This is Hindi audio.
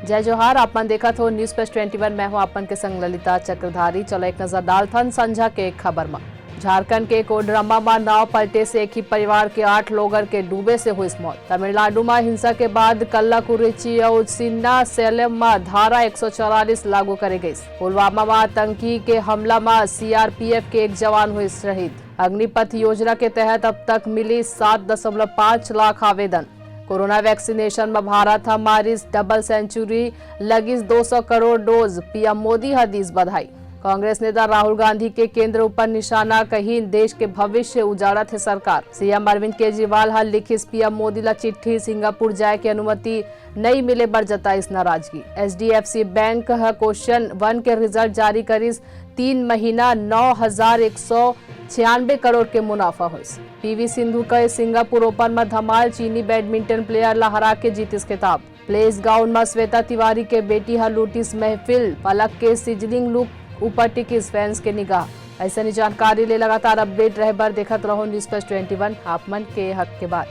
जय जोहार। आपन देखा हो न्यूज प्लस 21। मैं हूं आपन के संग ललिता चक्रधारी। चलो एक नजर डालथन संझा के एक खबर में। झारखंड के कोडरमा में नाव पलटे से एक ही परिवार के 8 लोगों के डूबे से हुई मौत। तमिलनाडु में हिंसा के बाद कल्लाकुरिची और चिन्ना सेलम में धारा 144 लागू करे गई। पुलवामा में आतंकी के हमला में सीआरपीएफ के एक जवान हुए शहीद। अग्निपथ योजना के तहत अब तक मिली 7.5 लाख आवेदन। कोरोना वैक्सीनेशन में भारत हमारी डबल सेंचुरी लगी 200 करोड़ डोज। पीएम मोदी हदीस बधाई। कांग्रेस नेता राहुल गांधी के केंद्र ऊपर निशाना, कहीं देश के भविष्य उजाड़ा थे सरकार। सीएम अरविंद केजरीवाल हल लिखी पीएम मोदी ला चिट्ठी। सिंगापुर जाए की अनुमति नहीं मिले पर जताई नाराजगी। एचडीएफसी बैंक क्वेश्चन 1 के रिजल्ट जारी करी। 3 महीना 9,196 करोड़ के मुनाफा हुई। पीवी सिंधु का सिंगापुर ओपन में धमाल। चीनी बैडमिंटन प्लेयर ला हरा के जीतिस खिताब। प्लेस गाउन में श्वेता तिवारी के बेटी हर लूटिस महफिल। पलक के सिजलिंग लुक ऊपर टिकिस फैंस के निगाह। ऐसा जानकारी ले लगातार अपडेट रहे बर देखत रहो न्यूज प्लस 21 आप मन के हक के बात।